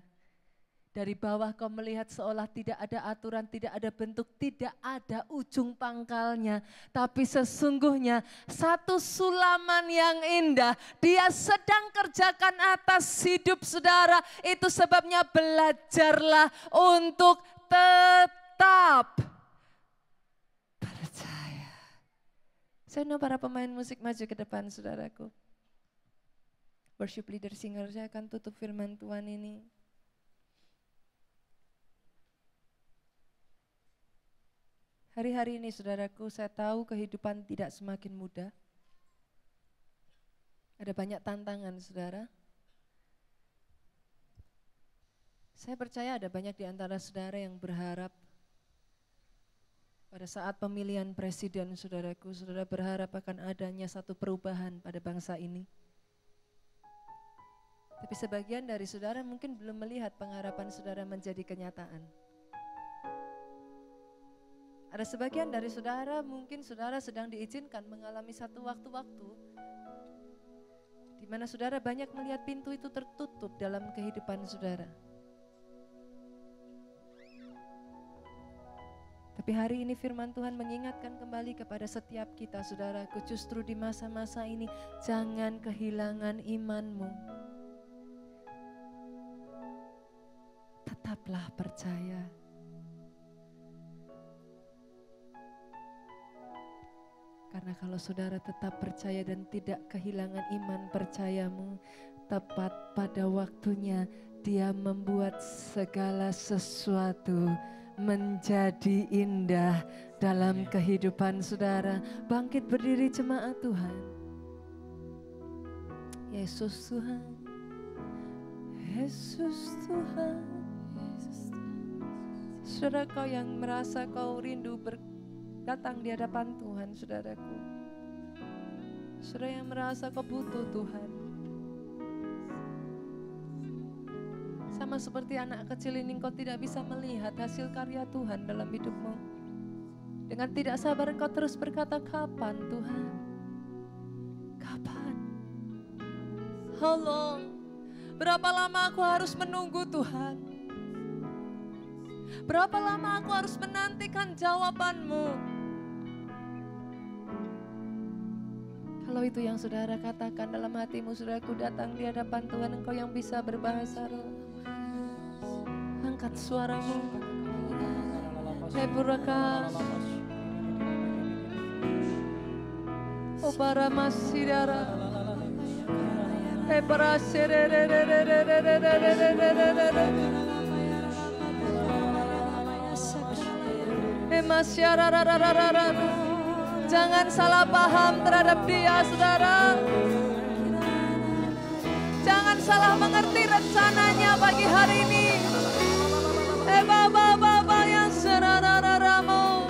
Dari bawah kau melihat seolah tidak ada aturan, tidak ada bentuk, tidak ada ujung pangkalnya. Tapi sesungguhnya satu sulaman yang indah dia sedang kerjakan atas hidup saudara. Itu sebabnya belajarlah untuk tetap percaya. Saya mau para pemain musik maju ke depan, saudaraku. Worship leader singer, saya akan tutup firman Tuhan ini. Hari-hari ini saudaraku, saya tahu kehidupan tidak semakin mudah. Ada banyak tantangan, saudara. Saya percaya ada banyak di antara saudara yang berharap pada saat pemilihan presiden, saudaraku, saudara berharap akan adanya satu perubahan pada bangsa ini. Tapi sebagian dari saudara mungkin belum melihat pengharapan saudara menjadi kenyataan. Ada sebagian dari saudara, mungkin saudara sedang diizinkan mengalami satu waktu-waktu di mana saudara banyak melihat pintu itu tertutup dalam kehidupan saudara. Tapi hari ini firman Tuhan mengingatkan kembali kepada setiap kita, saudaraku, justru di masa-masa ini jangan kehilangan imanmu. Tetaplah percaya. Karena kalau saudara tetap percaya dan tidak kehilangan iman percayamu, tepat pada waktunya Dia membuat segala sesuatu menjadi indah dalam kehidupan saudara. Bangkit berdiri jemaat Tuhan. Yesus Tuhan, Yesus Tuhan. Saudara, kau yang merasa kau rindu datang di hadapan Tuhan, saudaraku. Saudara yang merasa kau butuh Tuhan. Sama seperti anak kecil ini, engkau tidak bisa melihat hasil karya Tuhan dalam hidupmu. Dengan tidak sabar engkau terus berkata, kapan Tuhan? Kapan? How long? Berapa lama aku harus menunggu Tuhan? Berapa lama aku harus menantikan jawaban-Mu? Kalau itu yang saudara katakan dalam hatimu, saudaraku, datang di hadapan Tuhan, engkau yang bisa berbahasa roh. Angkat suaramu. Neburaka. Oh para masidara. Para jangan salah paham terhadap Dia, saudara. Jangan salah mengerti rencananya pagi hari ini. Baba yang serararamu.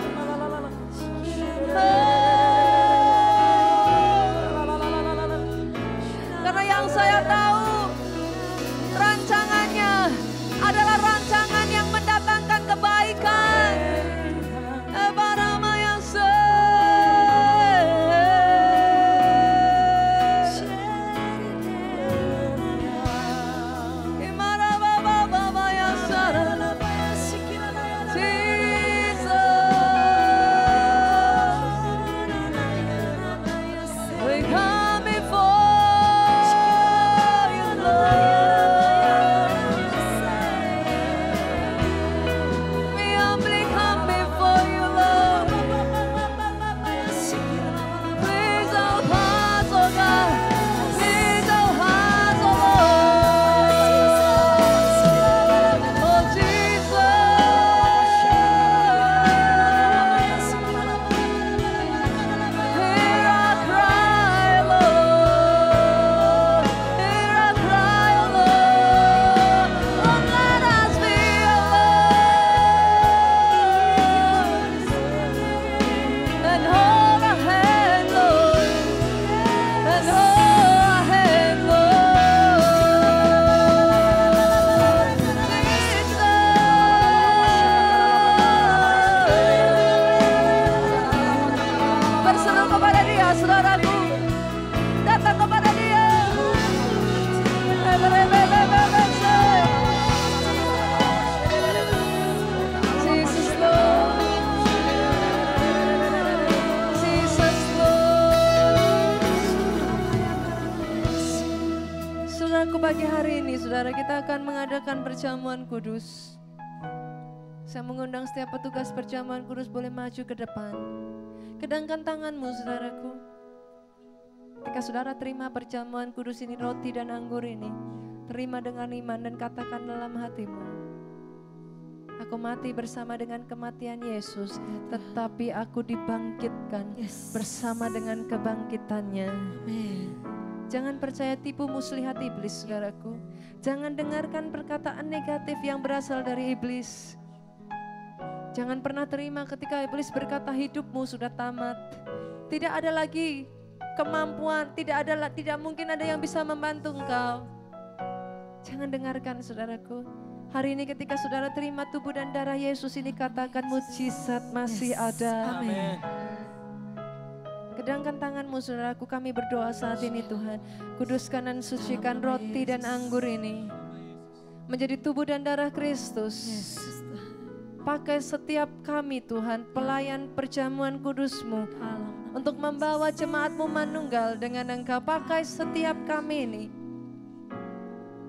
Karena yang saya tahu, rancangannya adalah rancangan yang mendatangkan kebaikan. Barama yang pagi hari ini, saudara, kita akan mengadakan perjamuan kudus. Saya mengundang setiap petugas perjamuan kudus boleh maju ke depan. Kedangkan tanganmu saudaraku. Ketika saudara terima perjamuan kudus ini, roti dan anggur ini, terima dengan iman dan katakan dalam hatimu, aku mati bersama dengan kematian Yesus, tetapi aku dibangkitkan bersama dengan kebangkitannya. Amin. Jangan percaya tipu muslihat iblis, saudaraku. Jangan dengarkan perkataan negatif yang berasal dari iblis. Jangan pernah terima ketika iblis berkata hidupmu sudah tamat. Tidak ada lagi kemampuan, tidak mungkin ada yang bisa membantu engkau. Jangan dengarkan saudaraku. Hari ini ketika saudara terima tubuh dan darah Yesus ini, katakan mujizat masih ada. Amin. Kedangkan tanganmu saudaraku, kami berdoa saat ini Tuhan. Kuduskan dan sucikan roti dan anggur ini menjadi tubuh dan darah Kristus. Pakai setiap kami Tuhan, pelayan perjamuan kudus-Mu, untuk membawa jemaat-Mu manunggal dengan Engkau. Pakai setiap kami ini,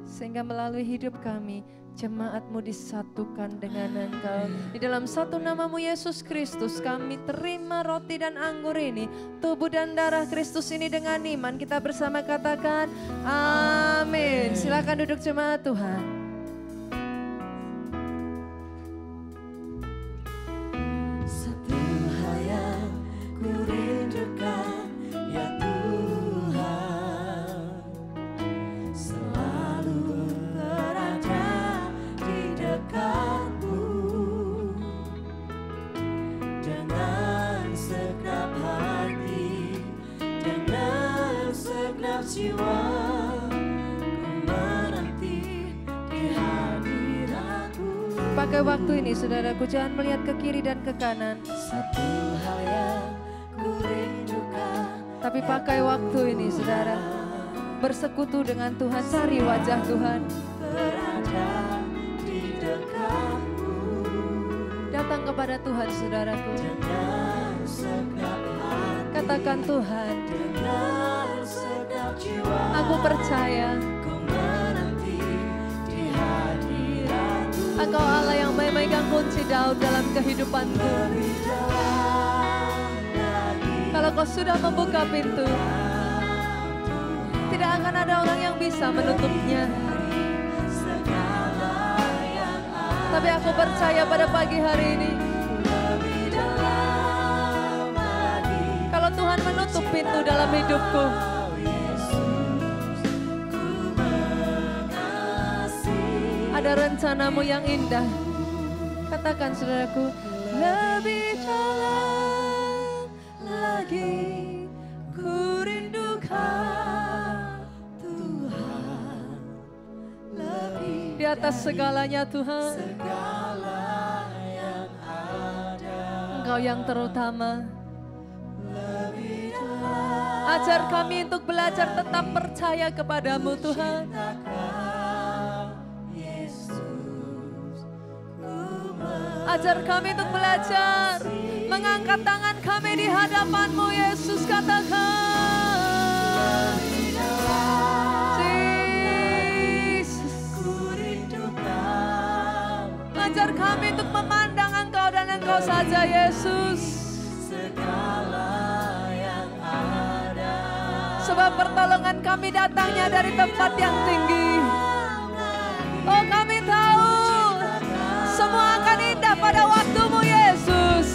sehingga melalui hidup kami, jemaat-Mu disatukan dengan Engkau. Di dalam satu nama-Mu Yesus Kristus, kami terima roti dan anggur ini, tubuh dan darah Kristus ini dengan iman. Kita bersama katakan amin. Silakan duduk jemaat Tuhan. Pakai waktu ini saudaraku, jangan melihat ke kiri dan ke kanan. Satu hal yang ku rindukan, tapi pakai waktu ini saudara, bersekutu dengan Tuhan, cari wajah Tuhan. berada di dekatmu. Datang kepada Tuhan saudaraku. Dengan segenap hati, Katakan Tuhan, dengan segenap jiwa, aku percaya ku menanti di hadirat-Mu. Engkau Allah yang memegang kunci Daud dalam kehidupanku. Lebih dalam lagi, Kalau kau sudah membuka pintu, tidak akan ada orang yang bisa menutupnya. segala yang ada, Tapi aku percaya pada pagi hari ini, lebih dalam lagi. kalau Tuhan menutup pintu dalam hidupku, Oh Yesus, ku mengasihi. ada rencanamu yang indah. Katakan saudaraku, lebih dalam lagi ku rindukan Tuhan. Lebih Di atas segalanya Tuhan, segala yang ada, Engkau yang terutama. lebih dalam Ajar kami untuk belajar tetap percaya kepadamu Tuhan. Yesus, ku Ajar kami untuk belajar mengangkat tangan kami di hadapan-Mu Yesus. Katakan Jesus. ku rindukan Ajar kami untuk memandang Engkau dan Engkau saja Yesus. segala yang ada. Sebab pertolongan kami datangnya dari tempat yang tinggi. Oh kami tahu semua akan indah pada waktu-Mu Yesus.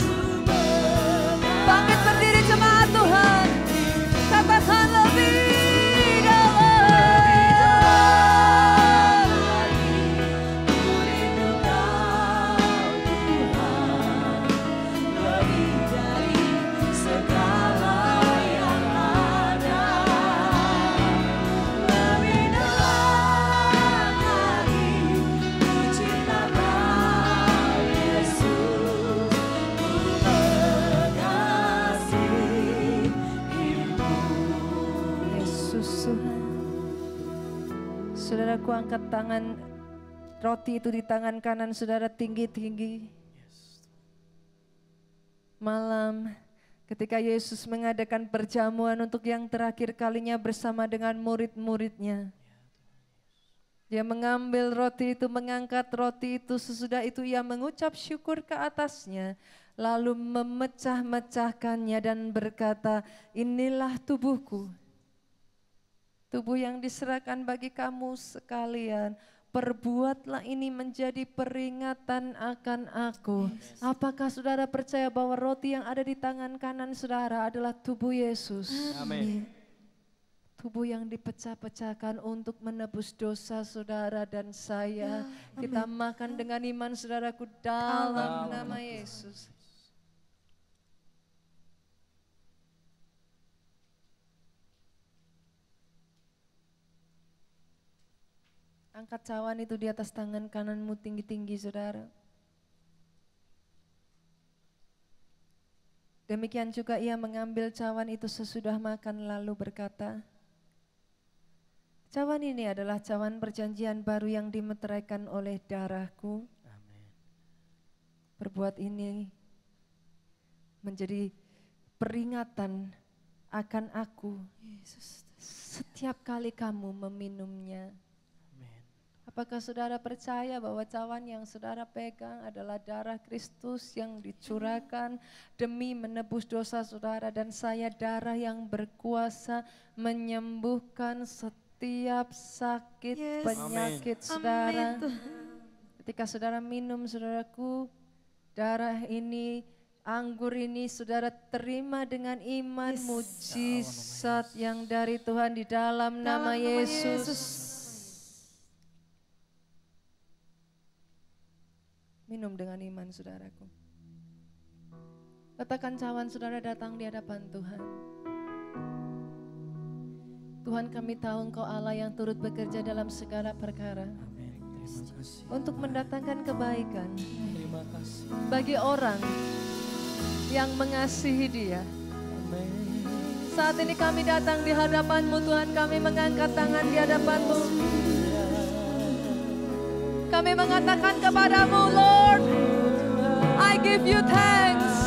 Bangkit berdiri jemaat Tuhan. Katakan lebih dalam. Ku rindukan Tuhan, lebih dari segala yang ada. Lebih dalam lagi, ku cinta Kau Yesus, ku mengasihi-Mu. Yesus Tuhan. Saudaraku, angkat tangan, roti itu di tangan kanan saudara tinggi-tinggi. Malam ketika Yesus mengadakan perjamuan untuk yang terakhir kalinya bersama dengan murid-muridnya. Dia mengambil roti itu, mengangkat roti itu, sesudah itu ia mengucap syukur ke atasnya, lalu memecah-mecahkannya dan berkata, inilah tubuhku, tubuh yang diserahkan bagi kamu sekalian. Perbuatlah ini menjadi peringatan akan aku. Apakah saudara percaya bahwa roti yang ada di tangan kanan saudara adalah tubuh Yesus? Amin. Tubuh yang dipecah-pecahkan untuk menebus dosa saudara dan saya. Kita makan dengan iman saudaraku dalam nama Yesus. Angkat cawan itu di atas tangan kananmu tinggi-tinggi saudara. Demikian juga ia mengambil cawan itu sesudah makan lalu berkata, cawan ini adalah cawan perjanjian baru yang dimeteraikan oleh darahku. Amin. Perbuat ini menjadi peringatan akan aku setiap kali kamu meminumnya. Apakah saudara percaya bahwa cawan yang saudara pegang adalah darah Kristus yang dicurahkan demi menebus dosa saudara dan saya, darah yang berkuasa menyembuhkan setiap sakit penyakit saudara. Ketika saudara minum saudaraku, darah ini, anggur ini saudara terima dengan iman, mujizat yang dari Tuhan di dalam nama Yesus. Minum dengan iman saudaraku. Katakan cawan saudara datang di hadapan Tuhan. Tuhan, kami tahu Engkau Allah yang turut bekerja dalam segala perkara. Amin. Terima kasih. Untuk mendatangkan kebaikan Terima kasih. bagi orang yang mengasihi Dia. Amin. Saat ini kami datang di hadapan-Mu Tuhan, kami mengangkat tangan di hadapan-Mu. Kami mengatakan kepadamu, Lord, I give you thanks.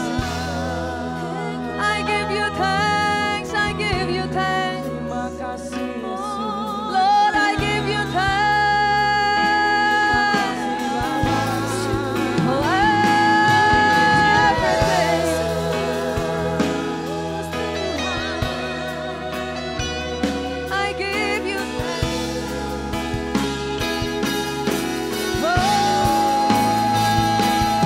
I give you thanks. I give you thanks. Terima kasih Yesus. Lord, I give you thanks. Oh, everything. I give you oh,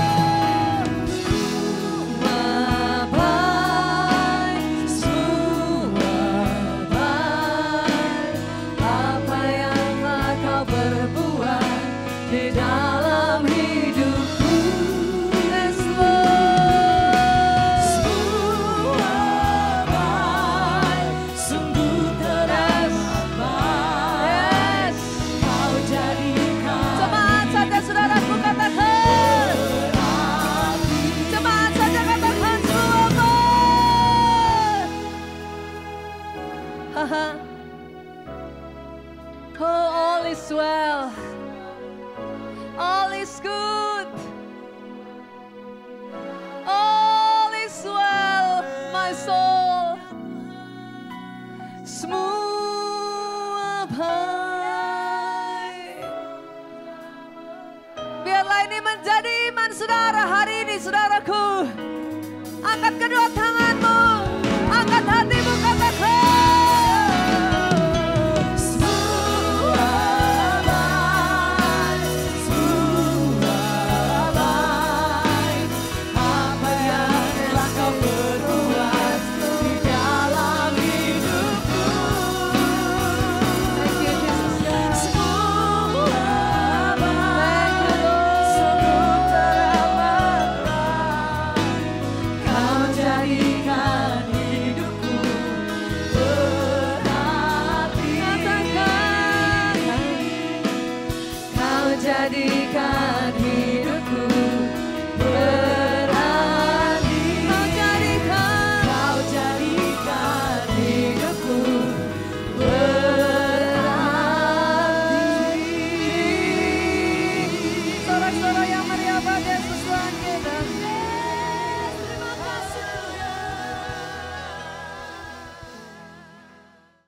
all is well. All is good. All is well, my soul. Semua baik. Biarlah ini menjadi iman saudara hari ini, saudaraku. Angkat kedua tangan.